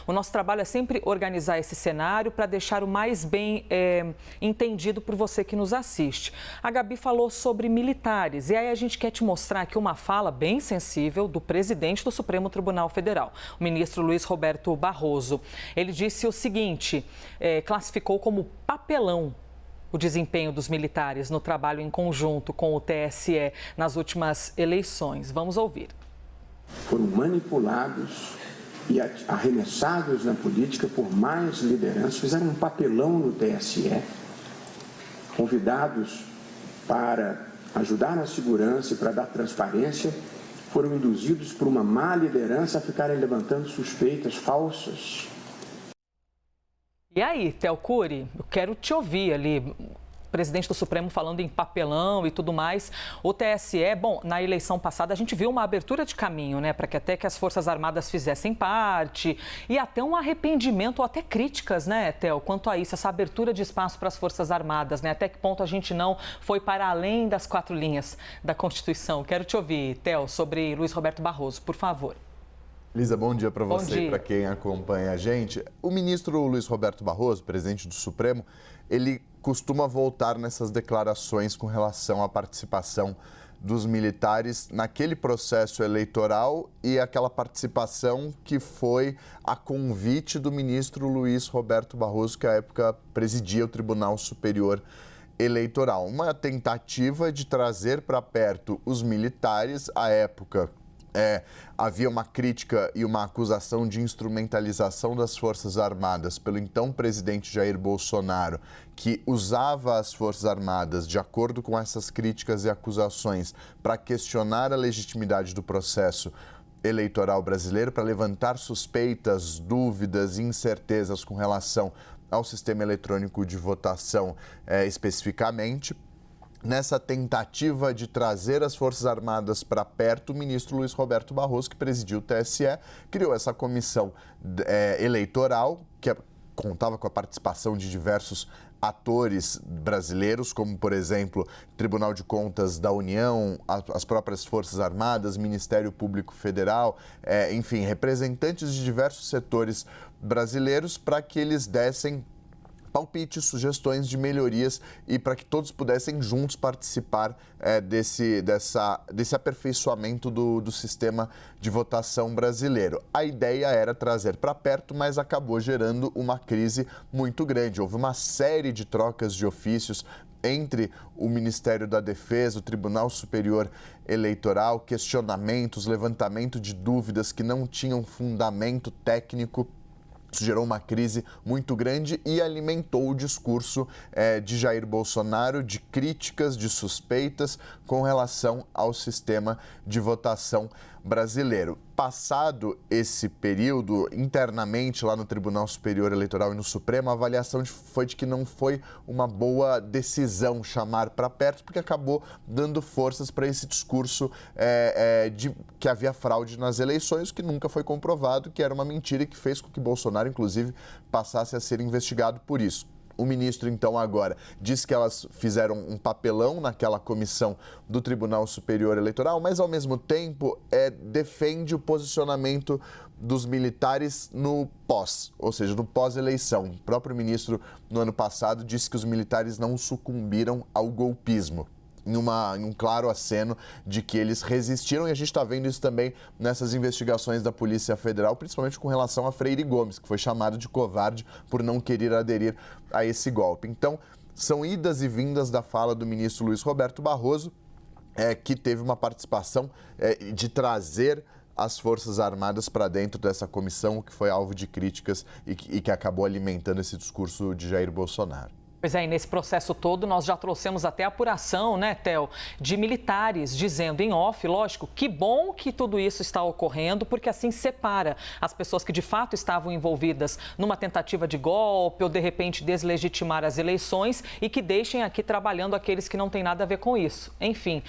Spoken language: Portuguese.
O nosso trabalho é sempre organizar esse cenário para deixar o mais bem entendido por você que nos assiste. A Gabi falou sobre militares e aí a gente quer te mostrar aqui uma fala bem sensível do presidente do Supremo Tribunal Federal, o ministro Luiz Roberto Barroso. Ele disse o seguinte, classificou como papelão o desempenho dos militares no trabalho em conjunto com o TSE nas últimas eleições. Vamos ouvir. Foram manipulados e arremessados na política por mais lideranças, fizeram um papelão no TSE, convidados para ajudar na segurança e para dar transparência, foram induzidos por uma má liderança a ficarem levantando suspeitas falsas. E aí, Théo Cury, eu quero te ouvir ali, o presidente do Supremo falando em papelão e tudo mais. O TSE, bom, na eleição passada a gente viu uma abertura de caminho, né, para que até que as Forças Armadas fizessem parte e até um arrependimento ou até críticas, né, Théo, quanto a isso, essa abertura de espaço para as Forças Armadas, né, até que ponto a gente não foi para além das 4 linhas da Constituição. Quero te ouvir, Théo, sobre Luiz Roberto Barroso, por favor. Lisa, bom dia para você e para quem acompanha a gente. O ministro Luiz Roberto Barroso, presidente do Supremo, ele costuma voltar nessas declarações com relação à participação dos militares naquele processo eleitoral e aquela participação que foi a convite do ministro Luiz Roberto Barroso, que à época presidia o Tribunal Superior Eleitoral. Uma tentativa de trazer para perto os militares, à época. Havia uma crítica e uma acusação de instrumentalização das Forças Armadas pelo então presidente Jair Bolsonaro, que usava as Forças Armadas, de acordo com essas críticas e acusações, para questionar a legitimidade do processo eleitoral brasileiro, para levantar suspeitas, dúvidas e incertezas com relação ao sistema eletrônico de votação especificamente. Nessa tentativa de trazer as Forças Armadas para perto, o ministro Luiz Roberto Barroso, que presidiu o TSE, criou essa comissão eleitoral, que contava com a participação de diversos atores brasileiros, como, por exemplo, Tribunal de Contas da União, as próprias Forças Armadas, Ministério Público Federal, enfim, representantes de diversos setores brasileiros, para que eles dessem palpites, sugestões de melhorias e para que todos pudessem juntos participar desse aperfeiçoamento do sistema de votação brasileiro. A ideia era trazer para perto, mas acabou gerando uma crise muito grande. Houve uma série de trocas de ofícios entre o Ministério da Defesa, o Tribunal Superior Eleitoral, questionamentos, levantamento de dúvidas que não tinham fundamento técnico. Isso gerou uma crise muito grande e alimentou o discurso de Jair Bolsonaro de críticas, de suspeitas com relação ao sistema de votação brasileiro. Passado esse período, internamente lá no Tribunal Superior Eleitoral e no Supremo, a avaliação foi de que não foi uma boa decisão chamar para perto, porque acabou dando forças para esse discurso de que havia fraude nas eleições, que nunca foi comprovado, que era uma mentira e que fez com que Bolsonaro, inclusive, passasse a ser investigado por isso. O ministro, então, agora diz que elas fizeram um papelão naquela comissão do Tribunal Superior Eleitoral, mas, ao mesmo tempo, defende o posicionamento dos militares no pós, ou seja, no pós-eleição. O próprio ministro, no ano passado, disse que os militares não sucumbiram ao golpismo, em um claro aceno de que eles resistiram, e a gente está vendo isso também nessas investigações da Polícia Federal, principalmente com relação a Freire Gomes, que foi chamado de covarde por não querer aderir a esse golpe. Então, são idas e vindas da fala do ministro Luiz Roberto Barroso, que teve uma participação de trazer as Forças Armadas para dentro dessa comissão, que foi alvo de críticas e que acabou alimentando esse discurso de Jair Bolsonaro. Pois é, e nesse processo todo nós já trouxemos até apuração, né, Théo, de militares dizendo em off, lógico, que bom que tudo isso está ocorrendo, porque assim separa as pessoas que de fato estavam envolvidas numa tentativa de golpe ou de repente deslegitimar as eleições e que deixem aqui trabalhando aqueles que não têm nada a ver com isso. Enfim,